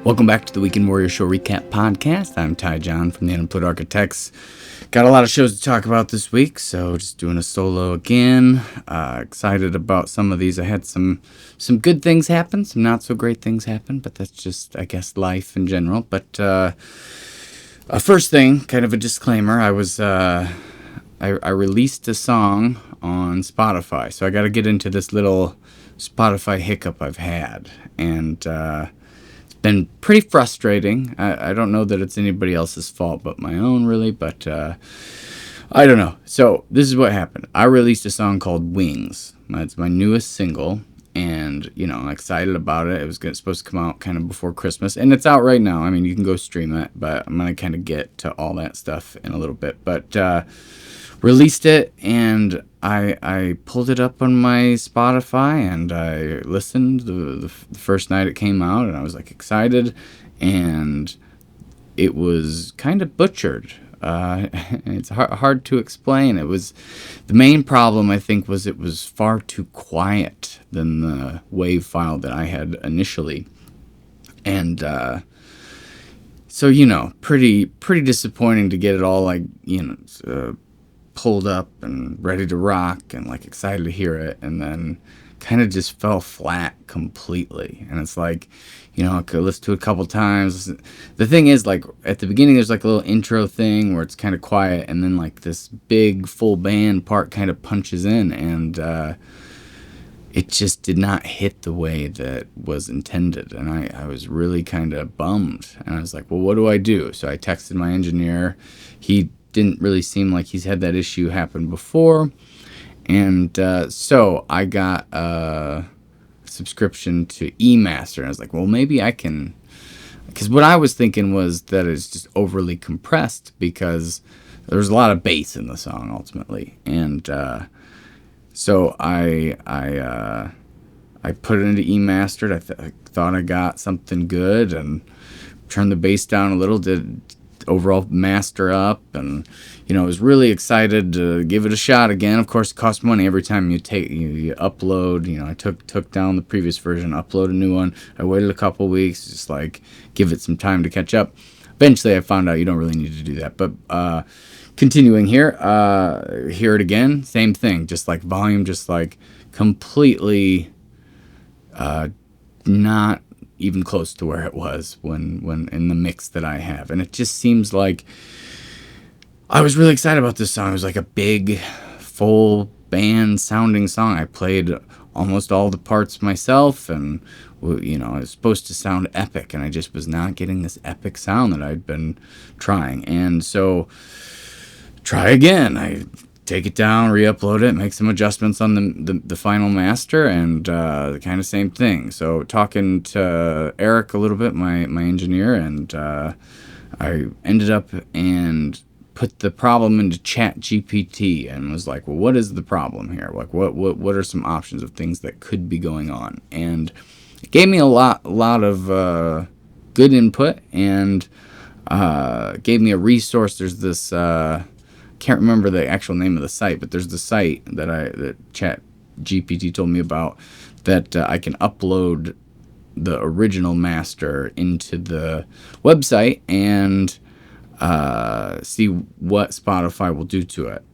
Welcome back to the Weekend Warrior Show Recap Podcast. I'm TyJon from the Unemployed Architects. Got a lot of shows to talk about this week, so just doing a solo again. Excited about some of these. I had some good things happen, some not so great things happen, but that's just, I guess, life in general. But first thing, kind of a disclaimer, I released a song on Spotify, so I got to get into this little Spotify hiccup I've had, and been pretty frustrating. I don't know that it's anybody else's fault but my own, really, but I don't know. So this is what happened. I released a song called Wings. It's my newest single, and I'm excited about it. It was supposed to come out kind of before Christmas, and it's out right now. I mean, you can go stream it, but I'm going to kind of get to all that stuff in a little bit. But released it, and I pulled it up on my Spotify, and I listened the first night it came out, and I was like excited, and it was kind of butchered. It's hard to explain. It was, the main problem I think was it was far too quiet than the WAV file that I had initially, and so pretty disappointing to get it all pulled up and ready to rock and excited to hear it, and then kind of just fell flat completely. And it's I could listen to it a couple times. The thing is, at the beginning there's a little intro thing where it's kind of quiet, and then this big full band part kind of punches in, and it just did not hit the way that was intended, and I was really kind of bummed, and I was like, well, what do I do? So I texted my engineer. He didn't really seem like he's had that issue happen before, and so I got a subscription to eMaster, and I was like, well, maybe I can, because what I was thinking was that it's just overly compressed because there's a lot of bass in the song ultimately, and so I put it into eMastered. I thought I got something good and turned the bass down a little, did overall master up, and was really excited to give it a shot again. Of course, it costs money every time you upload. I took down the previous version, upload a new one. I waited a couple weeks, just give it some time to catch up. Eventually I found out you don't really need to do that, but continuing here, hear it again, same thing, just volume, just completely not even close to where it was when in the mix that I have. And it just seems like I was really excited about this song. It was a big full band sounding song. I played almost all the parts myself, and it was supposed to sound epic, and I just was not getting this epic sound that I'd been trying. And so try again. I take it down, re-upload it, make some adjustments on the final master, and kind of same thing. So talking to Eric a little bit, my engineer, and I ended up and put the problem into ChatGPT and was like, well, what is the problem here? What are some options of things that could be going on? And it gave me a lot of good input, and gave me a resource. There's this can't remember the actual name of the site, but there's the site that ChatGPT told me about, that I can upload the original master into the website and see what Spotify will do to it.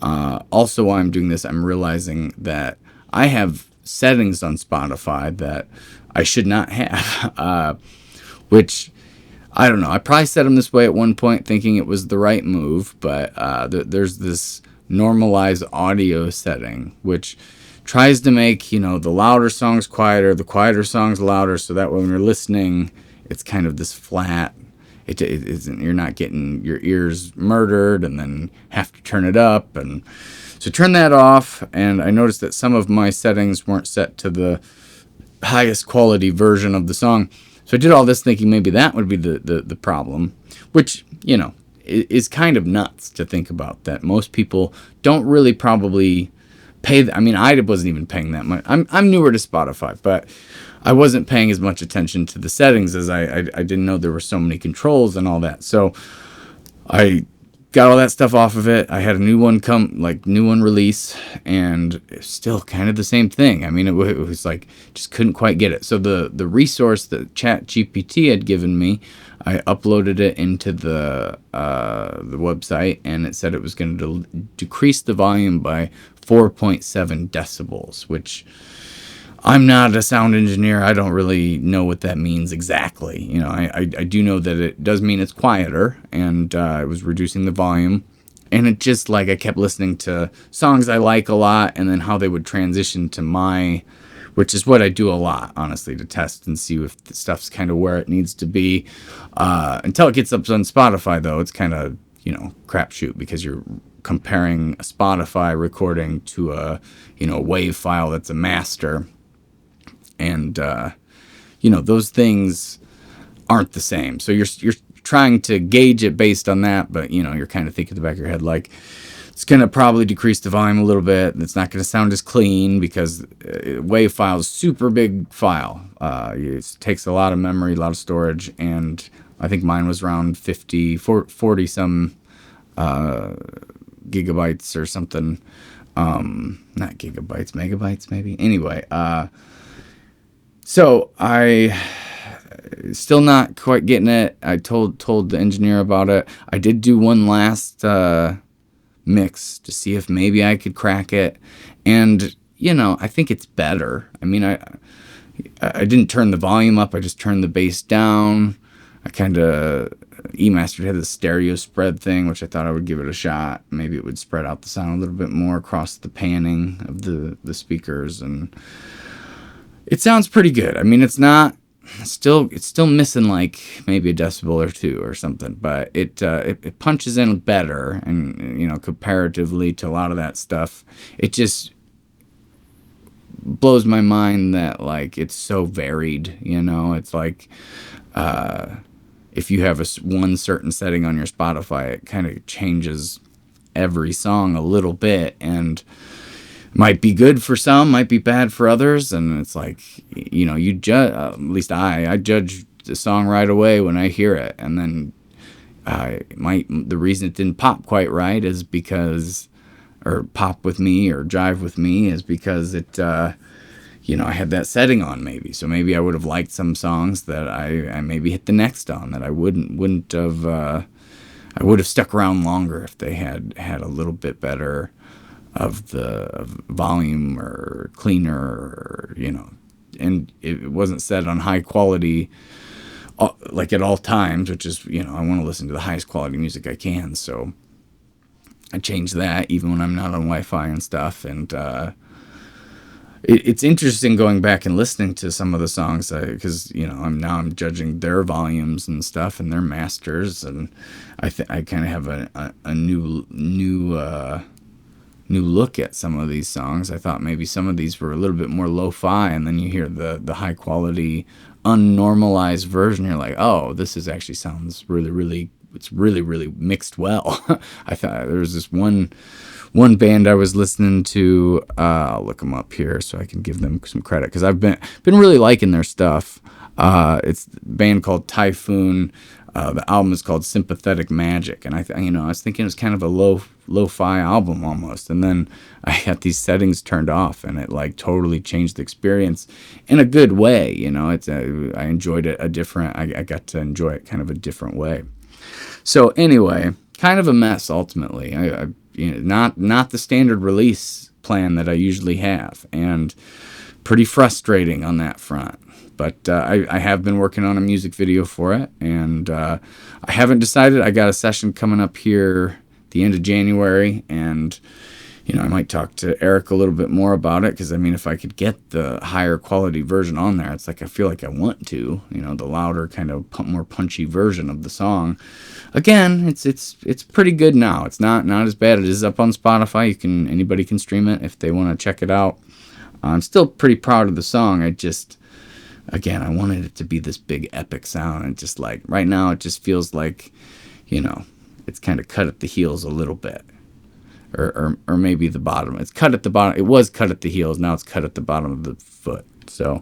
Also, while I'm doing this, I'm realizing that I have settings on Spotify that I should not have, which I don't know. I probably set them this way at one point thinking it was the right move, but there's this normalize audio setting, which tries to make, the louder songs quieter, the quieter songs louder, so that when you're listening, it's kind of this flat. It isn't, you're not getting your ears murdered and then have to turn it up. And so turn that off, and I noticed that some of my settings weren't set to the highest quality version of the song. So I did all this thinking maybe that would be the problem, which, is kind of nuts to think about, that most people don't really probably pay. I mean, I wasn't even paying that much. I'm newer to Spotify, but I wasn't paying as much attention to the settings as I didn't know there were so many controls and all that. So I got all that stuff off of it. I had a new one release, and it's still kind of the same thing. I mean, it was like, just couldn't quite get it. So the resource that ChatGPT had given me, I uploaded it into the website, and it said it was going to decrease the volume by 4.7 decibels, which I'm not a sound engineer. I don't really know what that means exactly. You know, I do know that it does mean it's quieter, and it was reducing the volume. And it just, like, I kept listening to songs I like a lot, and then how they would transition to which is what I do a lot, honestly, to test and see if the stuff's kind of where it needs to be. Until it gets up on Spotify, though, it's kind of, crapshoot, because you're comparing a Spotify recording to a, WAV file that's a master. And, those things aren't the same. So you're trying to gauge it based on that, but, you're kind of thinking in the back of your head, like, it's going to probably decrease the volume a little bit. It's not going to sound as clean because WAV file is super big file. It takes a lot of memory, a lot of storage, and I think mine was around 40 some gigabytes or something. Not gigabytes, megabytes maybe. Anyway, so I still not quite getting it. I told the engineer about it. I did do one last mix to see if maybe I could crack it, and I think it's better. I mean, I didn't turn the volume up. I just turned the bass down. I kind of E-Mastered had the stereo spread thing, which I thought I would give it a shot. Maybe it would spread out the sound a little bit more across the panning of the speakers, and it sounds pretty good. I mean, it's still missing like maybe a decibel or two or something, but it punches in better, and comparatively to a lot of that stuff, it just blows my mind that, like, it's so varied. It's like if you have one certain setting on your Spotify, it kind of changes every song a little bit, and might be good for some, might be bad for others. And it's like, you judge, at least I judge the song right away when I hear it. And then the reason it didn't pop quite right is because, or pop with me or jive with me, is because it, I had that setting on maybe. So maybe I would have liked some songs that I maybe hit the next on that I wouldn't have, I would have stuck around longer if they had a little bit better of volume or cleaner, or, and it wasn't set on high quality, like at all times, which is, I want to listen to the highest quality music I can. So I changed that even when I'm not on Wi-Fi and stuff. And it's interesting going back and listening to some of the songs, because I'm judging their volumes and stuff and their masters, and I kind of have a new look at some of these songs. I thought maybe some of these were a little bit more lo-fi, and then you hear the high quality unnormalized version. You're like, oh, this actually sounds really, really, it's really, really mixed well. I thought there was this one band I was listening to. I'll look them up here so I can give them some credit, because I've been really liking their stuff. It's a band called Typhoon. The album is called Sympathetic Magic, and I was thinking it was kind of a lo-fi album almost, and then I got these settings turned off, and it like totally changed the experience in a good way. I enjoyed it I got to enjoy it kind of a different way. So anyway, kind of a mess ultimately. Not the standard release plan that I usually have, and pretty frustrating on that front. But I have been working on a music video for it, and I haven't decided. I got a session coming up here at the end of January, and I might talk to Eric a little bit more about it, because if I could get the higher quality version on there, it's like I feel like I want to, the louder, kind of more punchy version of the song. Again, it's pretty good now. It's not as bad. It is up on Spotify. Anybody can stream it if they want to check it out. I'm still pretty proud of the song. Again, I wanted it to be this big epic sound, and just like right now it just feels like, it's kind of cut at the heels a little bit, or maybe the bottom. It's cut at the bottom. It was cut at the heels. Now it's cut at the bottom of the foot. So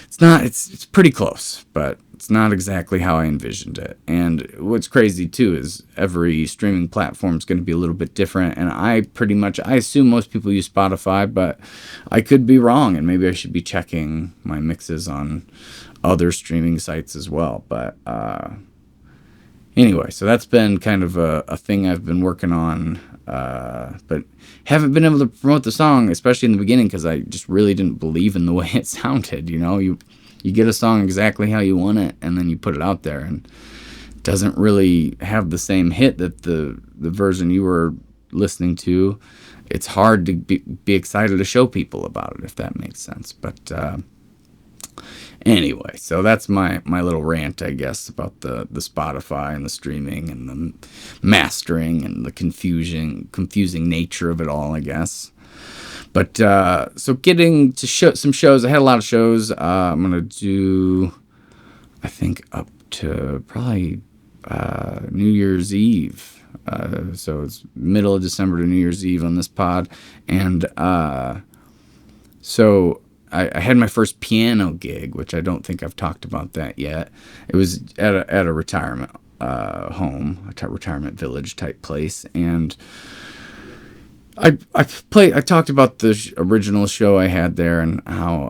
it's pretty close, but it's not exactly how I envisioned it. And what's crazy too is every streaming platform is going to be a little bit different. And I assume most people use Spotify, but I could be wrong. And maybe I should be checking my mixes on other streaming sites as well. But anyway, so that's been kind of a thing I've been working on. But haven't been able to promote the song, especially in the beginning, because I just really didn't believe in the way it sounded. You get a song exactly how you want it, and then you put it out there, and it doesn't really have the same hit that the version you were listening to. It's hard to be excited to show people about it, if that makes sense. But anyway, so that's my little rant, I guess, about the Spotify and the streaming and the mastering and the confusing nature of it all, I guess. But so getting to some shows, I had a lot of shows. I'm gonna do, I think, up to probably New Year's Eve. So it's middle of December to New Year's Eve on this pod, and so I had my first piano gig, which I don't think I've talked about that yet. It was at a retirement home, a retirement village type place, and I talked about the original show I had there and how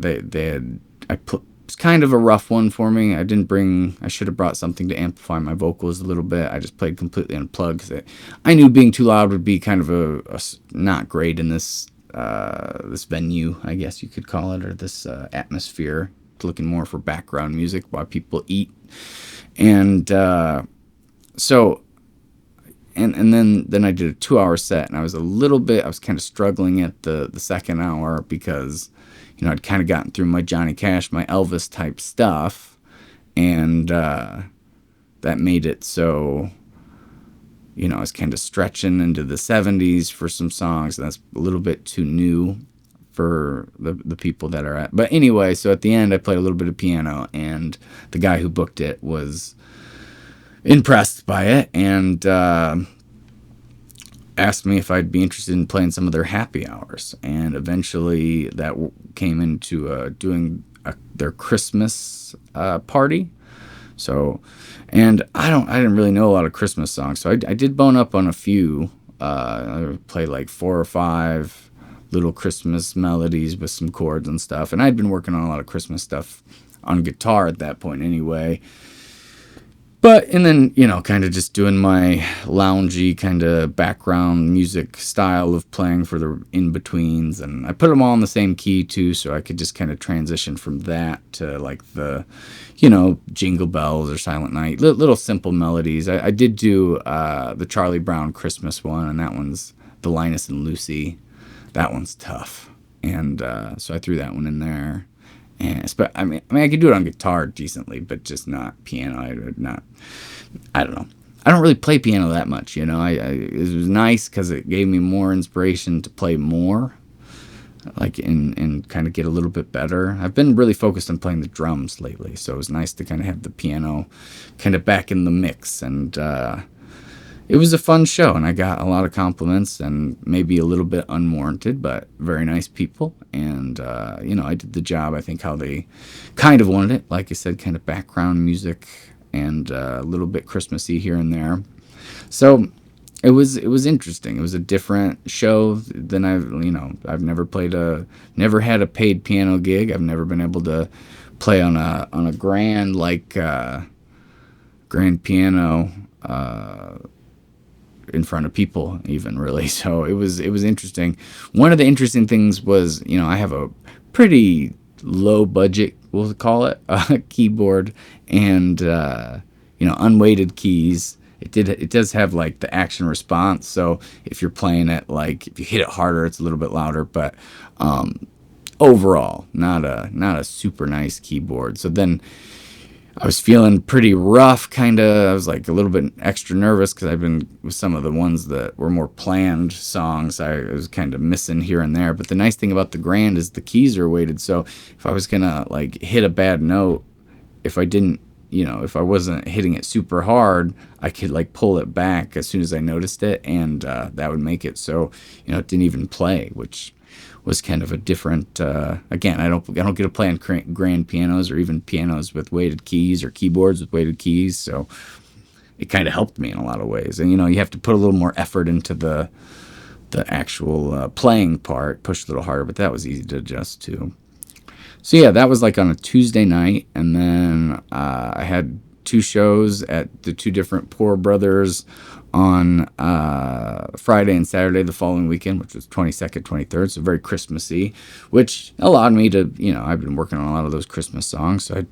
it's kind of a rough one for me. I should have brought something to amplify my vocals a little bit. I just played completely unplugged because I knew being too loud would be kind of a not great in this venue, I guess you could call it, or this atmosphere. Looking more for background music while people eat, and so. And then I did a 2-hour set, and I was kind of struggling at the second hour because, I'd kind of gotten through my Johnny Cash, my Elvis type stuff, and that made it so, I was kind of stretching into the 70s for some songs, and that's a little bit too new for the people that are at. But anyway, so at the end, I played a little bit of piano, and the guy who booked it was impressed by it and asked me if I'd be interested in playing some of their happy hours, and eventually that came into doing their Christmas party. So, and I didn't really know a lot of Christmas songs, so I did bone up on a few. I played like 4 or 5 little Christmas melodies with some chords and stuff, and I'd been working on a lot of Christmas stuff on guitar at that point anyway. And then, kind of just doing my loungy kind of background music style of playing for the in-betweens. And I put them all in the same key, too, so I could just kind of transition from that to, like, the, Jingle Bells or Silent Night. Little simple melodies. I did do the Charlie Brown Christmas one, and that one's the Linus and Lucy. That one's tough. And so I threw that one in there. And I mean, I could do it on guitar decently, but just not piano. I don't know. I don't really play piano that much, it was nice because it gave me more inspiration to play more, like, and kind of get a little bit better. I've been really focused on playing the drums lately, so it was nice to kind of have the piano kind of back in the mix, and it was a fun show, and I got a lot of compliments, and maybe a little bit unwarranted, but very nice people. And, I did the job, I think, how they kind of wanted it. Like I said, kind of background music and a little bit Christmassy here and there. So it was interesting. It was a different show than I've never had a paid piano gig. I've never been able to play on a grand, like, grand piano, in front of people even, really. So it was interesting. One of the interesting things was, I have a pretty low budget, we'll call it, keyboard and, unweighted keys. It does have, like, the action response. So if you're playing it, like, if you hit it harder, it's a little bit louder, but, overall, not a super nice keyboard. So then I was feeling pretty rough, kind of. I was, like, a little bit extra nervous because I've been with some of the ones that were more planned songs. I was kind of missing here and there. But the nice thing about the grand is the keys are weighted. So if I was going to, like, hit a bad note, if I wasn't hitting it super hard, I could, like, pull it back as soon as I noticed it. And that would make it so, it didn't even play, which was kind of a different. Again, I don't get to play on grand pianos or even pianos with weighted keys or keyboards with weighted keys, so it kind of helped me in a lot of ways. And you have to put a little more effort into the actual playing part, push a little harder, but that was easy to adjust to. So yeah, that was like on a Tuesday night, and then I had 2 shows at the 2 different Poor Brothers on Friday and Saturday the following weekend, which was 22nd, 23rd, so very Christmassy, which allowed me to, I've been working on a lot of those Christmas songs, so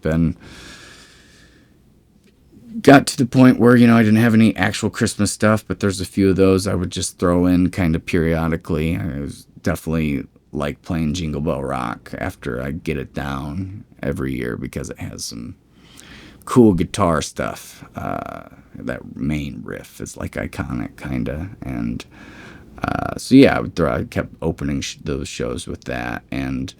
got to the point where, I didn't have any actual Christmas stuff, but there's a few of those I would just throw in kind of periodically. I was definitely like playing Jingle Bell Rock after I get it down every year because it has some cool guitar stuff. That main riff is like iconic, kind of. And so yeah, I kept opening those shows with that. And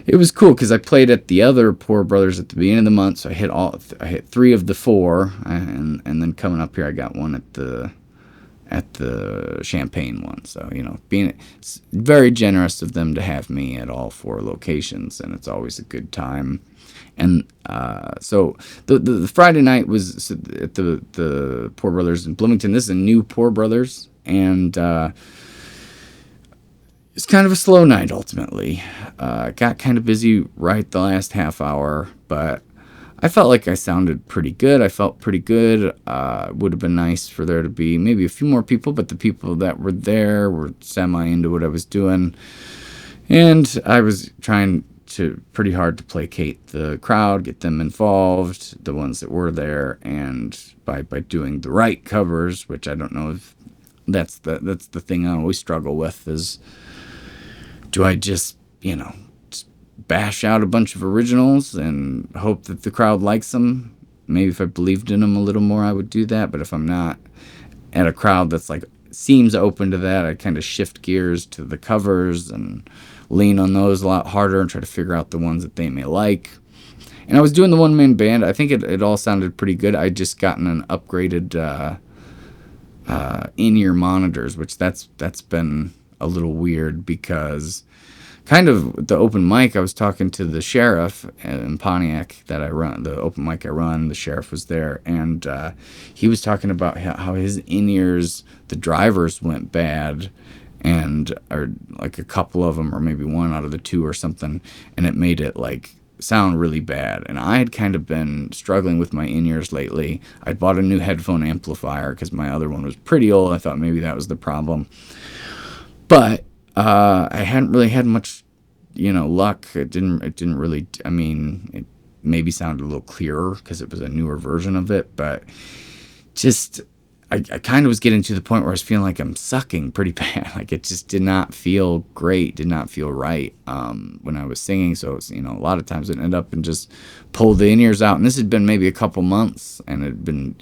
it was cool because I played at the other Poor Brothers at the beginning of the month. So I hit 3 of the 4. And then coming up here, I got one at the Champaign one. So, it's very generous of them to have me at all 4 locations, and it's always a good time. And so the Friday night was at the Poor Brothers in Bloomington. This is a new Poor Brothers, and it's kind of a slow night ultimately. Got kind of busy right the last half hour, but I felt like I sounded pretty good. I felt pretty good. Would have been nice for there to be maybe a few more people, but the people that were there were semi into what I was doing. And I was trying pretty hard to placate the crowd, get them involved, the ones that were there, and by doing the right covers, which I don't know if that's the thing I always struggle with is, do I just, bash out a bunch of originals and hope that the crowd likes them? Maybe if I believed in them a little more, I would do that. But if I'm not at a crowd that's like seems open to that, I kind of shift gears to the covers and lean on those a lot harder and try to figure out the ones that they may like. And I was doing the one-man band. I think it all sounded pretty good. I'd just gotten an upgraded in-ear monitors, which that's been a little weird because kind of the open mic, I was talking to the sheriff in Pontiac that I run, the open mic I run, the sheriff was there, and he was talking about how his in-ears, the drivers went bad, or like a couple of them, or maybe 1 out of the 2 or something, and it made it like sound really bad. And I had kind of been struggling with my in-ears lately. I'd bought a new headphone amplifier because my other one was pretty old. I thought maybe that was the problem. But I hadn't really had much, luck. It didn't really, it maybe sounded a little clearer because it was a newer version of it, but just, I kind of was getting to the point where I was feeling like I'm sucking pretty bad. Like it just did not feel great, did not feel right when I was singing. So, it was, a lot of times I'd end up and just pull the in-ears out. And this had been maybe a couple months, and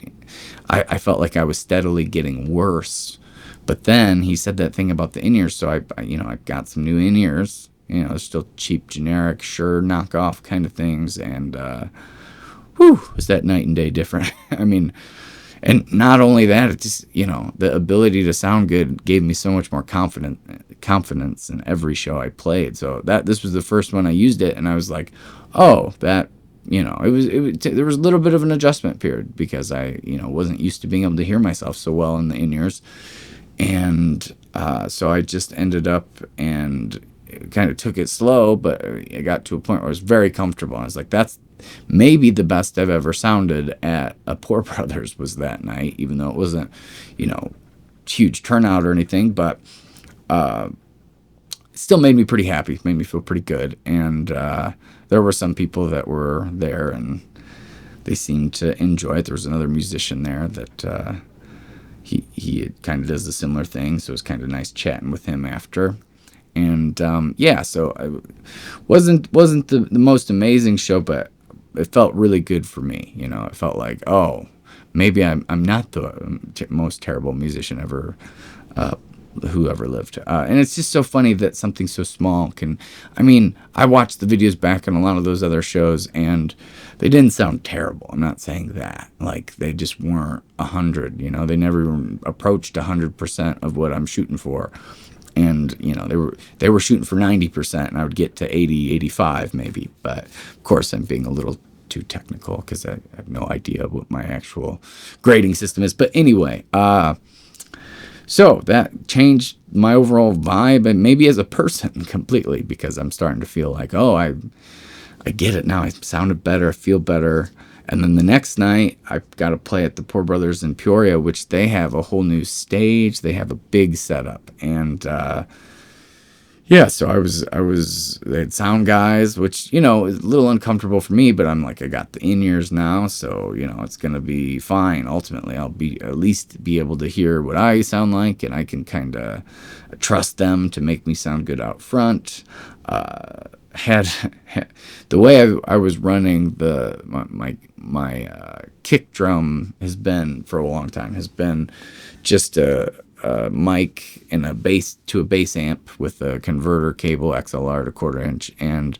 I felt like I was steadily getting worse. But then he said that thing about the in-ears, so I got some new in-ears. They're still cheap, generic, sure, knockoff kind of things, and was that night and day different. And not only that, it just, the ability to sound good gave me so much more confidence in every show I played. So this was the first one I used it, and I was like, oh, that, there was a little bit of an adjustment period because I, wasn't used to being able to hear myself so well in the in-ears. And so I just ended up and kind of took it slow, but I got to a point where I was very comfortable. I was like, that's maybe the best I've ever sounded at a Poor Brothers was that night, even though it wasn't, huge turnout or anything, but it still made me pretty happy, made me feel pretty good. And there were some people that were there and they seemed to enjoy it. There was another musician there that he kind of does a similar thing, so it was kind of nice chatting with him after. And so it wasn't the most amazing show, but it felt really good for me. It felt like, oh, maybe I'm not the most terrible musician ever, who ever lived. And it's just so funny that something so small can. I watched the videos back on a lot of those other shows, and they didn't sound terrible. I'm not saying that. Like, they just weren't 100. They never even approached 100% of what I'm shooting for. And they were shooting for 90%, and I would get to 80, 85 maybe. But of course, I'm being a little too technical because I have no idea what my actual grading system is. But anyway, so that changed my overall vibe, and maybe as a person completely, because I'm starting to feel like, oh, I get it now. I sounded better, I feel better. And then the next night, I got to play at the Poor Brothers in Peoria, which they have a whole new stage. They have a big setup, and yeah, so they had sound guys, which, is a little uncomfortable for me, but I'm like, I got the in-ears now, so, it's going to be fine. Ultimately, I'll at least be able to hear what I sound like, and I can kind of trust them to make me sound good out front. Had the way I was running my kick drum has been for a long time, has been just a mic and a bass amp with a converter cable, XLR to 1/4 inch, and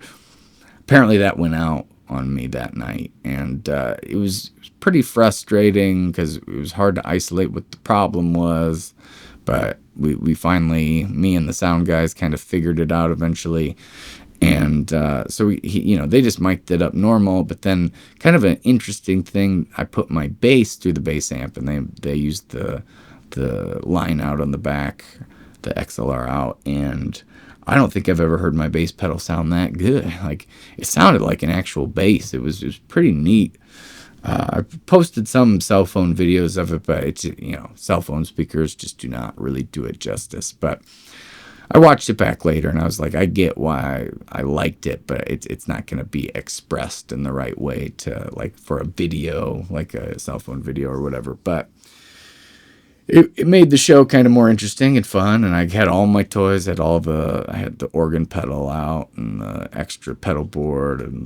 apparently that went out on me that night, and it was pretty frustrating because it was hard to isolate what the problem was. But we finally, me and the sound guys, kind of figured it out eventually. And so they just mic'd it up normal, but then kind of an interesting thing, I put my bass through the bass amp, and they used the line out on the back, the XLR out, and I don't think I've ever heard my bass pedal sound that good. Like, it sounded like an actual bass. It was pretty neat. I posted some cell phone videos of it, but it's, cell phone speakers just do not really do it justice. But I watched it back later, and I was like, I get why I liked it, but it's not going to be expressed in the right way to, like, for a video, like a cell phone video or whatever. But it made the show kind of more interesting and fun, and I had all my toys. I had the organ pedal out and the extra pedal board, and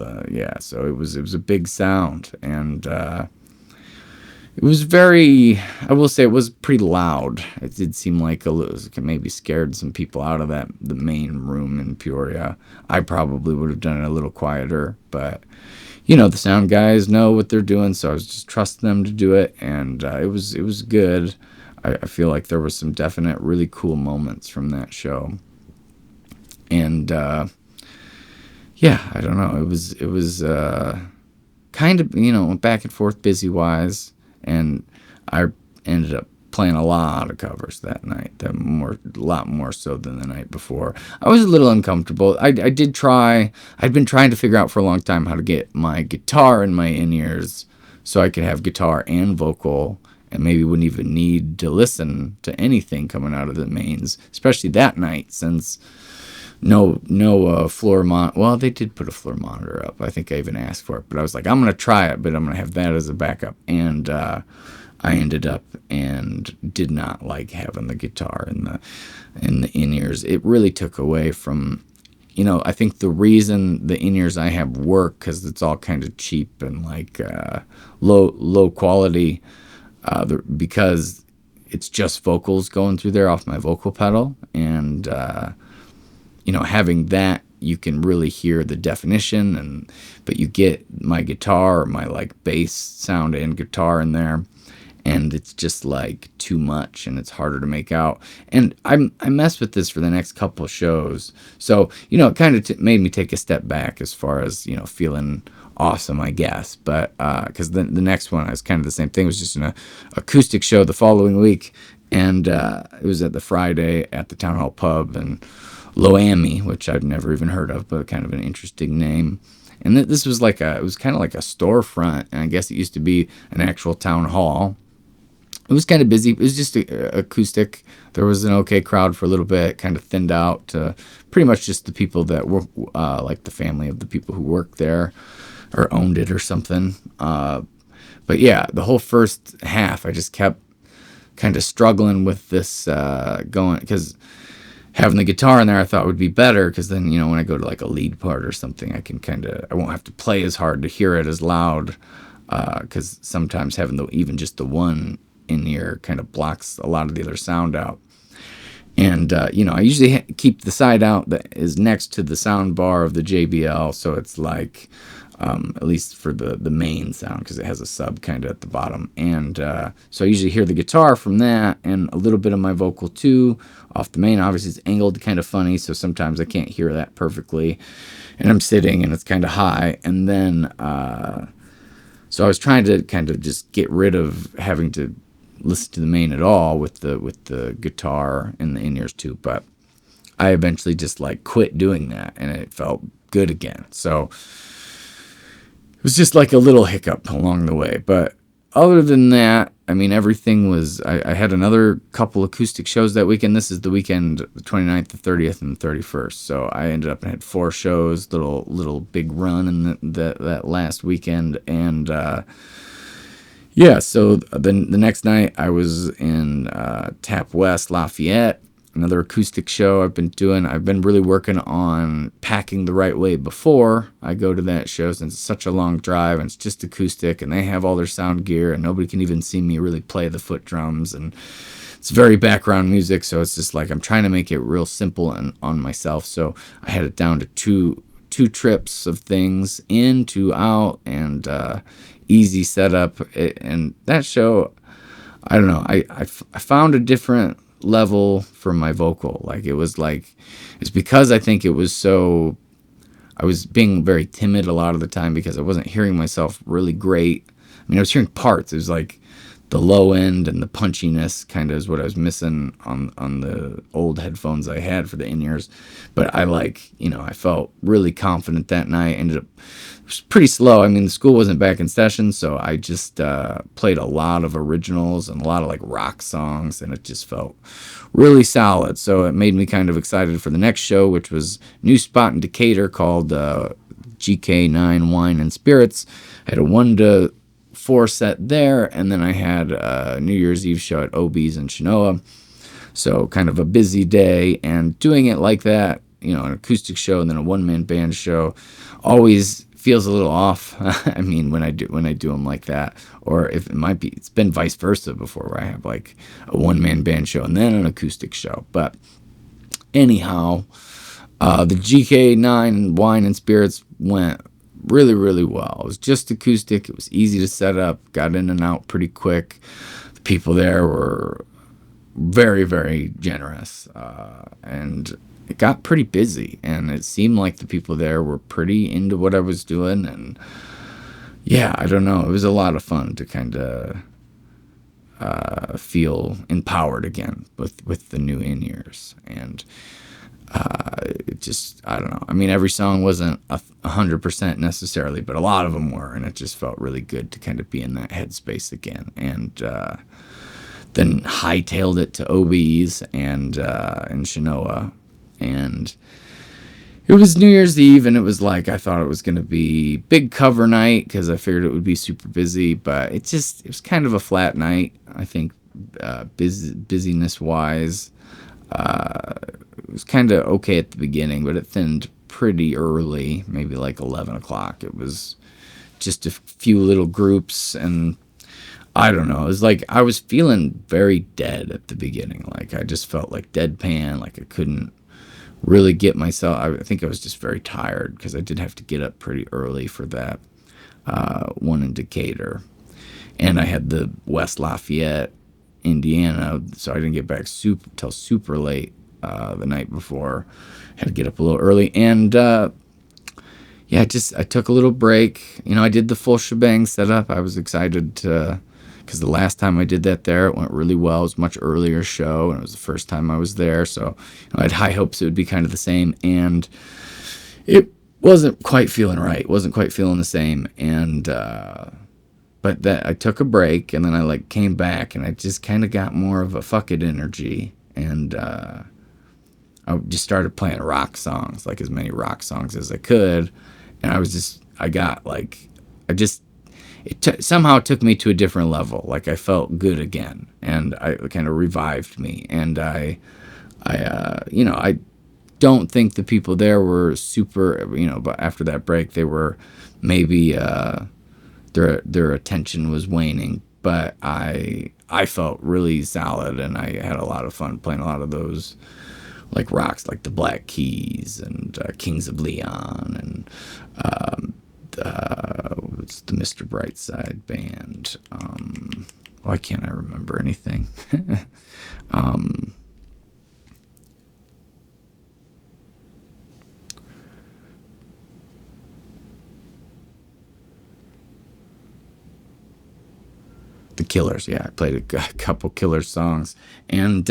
so it was a big sound, and it was I will say it was pretty loud. It did seem like it maybe scared some people out of the main room in Peoria. I probably would have done it a little quieter, but the sound guys know what they're doing, so I was just trusting them to do it, and it was good. I feel like there were some definite really cool moments from that show. And I don't know. It was kind of, back and forth busy-wise, and I ended up playing a lot of covers that night, a lot more so than the night before. I was a little uncomfortable. I did try. I'd been trying to figure out for a long time how to get my guitar in my in-ears so I could have guitar and vocal, and maybe wouldn't even need to listen to anything coming out of the mains, especially that night, since no floor monitor. Well, they did put a floor monitor up. I think I even asked for it, but I was like, I'm going to try it, but I'm going to have that as a backup. And I ended up and did not like having the guitar in the in-ears. It really took away from, I think the reason the in-ears I have work, because it's all kind of cheap and like low quality, because it's just vocals going through there off my vocal pedal, and having that, you can really hear the definition, but you get my guitar or my like bass sound and guitar in there, and it's just like too much, and it's harder to make out. And I messed with this for the next couple of shows, so it kind of made me take a step back as far as feeling awesome, I guess. But because the next one was kind of the same thing. It was just an acoustic show the following week, and it was at the Friday at the Town Hall Pub in Loami, which I'd never even heard of, but kind of an interesting name. And this was it was kind of like a storefront, and I guess it used to be an actual town hall. It was kind of busy. It was just acoustic. There was an okay crowd for a little bit, kind of thinned out to pretty much just the people that were like the family of the people who worked there or owned it or something. But yeah, the whole first half, I just kept kind of struggling with this going, because having the guitar in there I thought would be better, because then, when I go to like a lead part or something, I won't have to play as hard to hear it as loud, because sometimes having even just the one in ear kind of blocks a lot of the other sound out. And, I usually keep the side out that is next to the sound bar of the JBL, so it's like at least for the main sound, because it has a sub kind of at the bottom. And so I usually hear the guitar from that and a little bit of my vocal too off the main. Obviously, it's angled kind of funny, so sometimes I can't hear that perfectly. And I'm sitting and it's kind of high. And then, so I was trying to kind of just get rid of having to listen to the main at all with the guitar and the in-ears too. But I eventually just like quit doing that and it felt good again. So it was just like a little hiccup along the way. But other than that, I mean, everything was, I had another couple acoustic shows that weekend. This is the weekend, the 29th, the 30th, and the 31st. So I ended up and had 4 shows, little big run in that last weekend. And yeah, so the next night I was in Tap West Lafayette, another acoustic show I've been doing. I've been really working on packing the right way before I go to that show, since it's such a long drive and it's just acoustic and they have all their sound gear and nobody can even see me really play the foot drums, and it's very background music, so it's just like I'm trying to make it real simple and on myself. So I had it down to two trips of things in, 2 out, and easy setup. And that show, I don't know, I found a different level for my vocal. Like it's because I think it was so, I was being very timid a lot of the time because I wasn't hearing myself really great. I mean, I was hearing parts. It was like the low end and the punchiness kind of is what I was missing on the old headphones I had for the in-ears. But I felt really confident that night. Ended up, it was pretty slow. I mean, the school wasn't back in session, so I just played a lot of originals and a lot of like rock songs, and it just felt really solid. So it made me kind of excited for the next show, which was a new spot in Decatur called GK9 Wine and Spirits. I had a 1 to 4 set there, and then I had a New Year's Eve show at OB's in Chenoa. So kind of a busy day, and doing it like that, an acoustic show and then a one-man band show always feels a little off. I mean, when I do them like that, or if it's been vice versa before, where I have like a one-man band show and then an acoustic show. But anyhow, the GK9 Wine and Spirits went really, really well. It was just acoustic. It was easy to set up. Got in and out pretty quick. The people there were very, very generous, and it got pretty busy. And it seemed like the people there were pretty into what I was doing. And yeah, I don't know. It was a lot of fun to kind of feel empowered again with the new in-ears. And it just, I don't know. I mean, every song wasn't 100% necessarily, but a lot of them were, and it just felt really good to kind of be in that headspace again. And then hightailed it to OB's and in Chenoa, and it was New Year's Eve, and it was like I thought it was going to be big cover night because I figured it would be super busy, but it was kind of a flat night. I think busyness wise. It was kind of okay at the beginning, but it thinned pretty early, maybe like 11 o'clock. It was just a few little groups, and I don't know. It was like I was feeling very dead at the beginning. Like I just felt like deadpan, like I couldn't really get myself. I think I was just very tired because I did have to get up pretty early for that one in Decatur. And I had the West Lafayette, Indiana, so I didn't get back till super late the night before. Had to get up a little early, and yeah, I took a little break. I did the full shebang setup. I was excited because the last time I did that there, it went really well. It was a much earlier show, and it was the first time I was there, so I had high hopes it would be kind of the same, and it wasn't quite feeling right. It wasn't quite feeling the same, and but that I took a break, and then I came back, and I just kind of got more of a fuck it energy, and I just started playing rock songs, like as many rock songs as I could, and it somehow took me to a different level. Like I felt good again, and it kind of revived me, and I don't think the people there were super, but after that break, they were maybe their attention was waning, but I felt really solid, and I had a lot of fun playing a lot of those like rocks, like the Black Keys and Kings of Leon, and What's the Mr. Brightside band? Why can't I remember anything? um, the Killers. Yeah, I played a couple Killers songs, and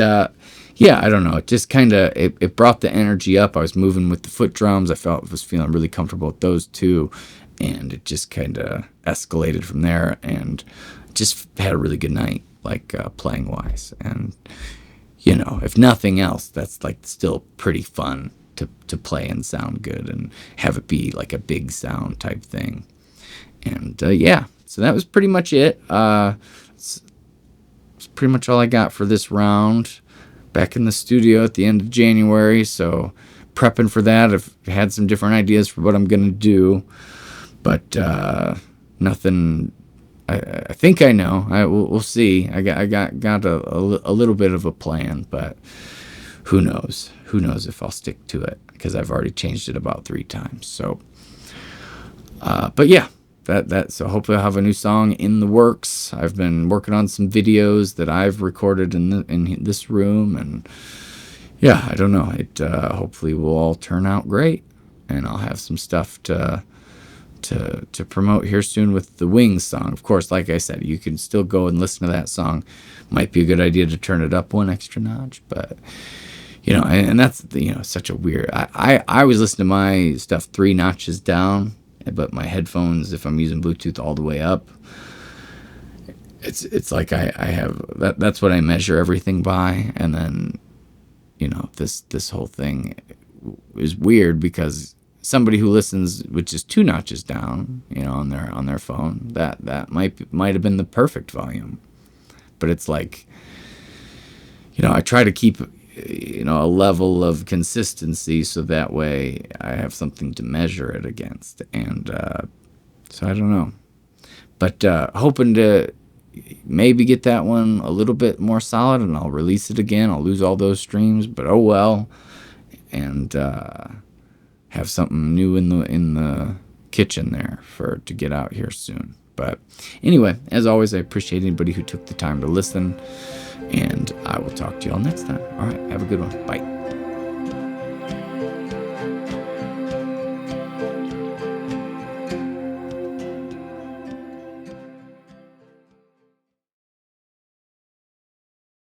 yeah, I don't know. It just kind of it brought the energy up. I was moving with the foot drums. Was feeling really comfortable with those two, and it just kind of escalated from there. And just had a really good night, like playing wise. And if nothing else, that's like still pretty fun to play and sound good and have it be like a big sound type thing. And yeah, so that was pretty much it. It's pretty much all I got for this round. Back in the studio at the end of January, so prepping for that. I've had some different ideas for what I'm gonna do, but nothing. I think I know. We'll see. I got a little bit of a plan, but who knows? Who knows if I'll stick to it, because I've already changed it about 3 times. So, but yeah. So hopefully I'll have a new song in the works. I've been working on some videos that I've recorded in this room, and yeah, I don't know. It hopefully will all turn out great, and I'll have some stuff to promote here soon with the Wings song. Of course, like I said, you can still go and listen to that song. Might be a good idea to turn it up 1 extra notch, but and that's such a weird. I always listen to my stuff 3 notches down. But my headphones, if I'm using Bluetooth all the way up, it's like I have that's what I measure everything by. And then this whole thing is weird, because somebody who listens with just 2 notches down, on their phone, that might have been the perfect volume. But it's like, I try to keep a level of consistency, so that way I have something to measure it against. And so I don't know, but hoping to maybe get that one a little bit more solid, and I'll release it again. I'll lose all those streams, but oh well. And have something new in the kitchen there to get out here soon. But anyway, as always, I appreciate anybody who took the time to listen, and I will talk to y'all next time. All right, have a good one. Bye.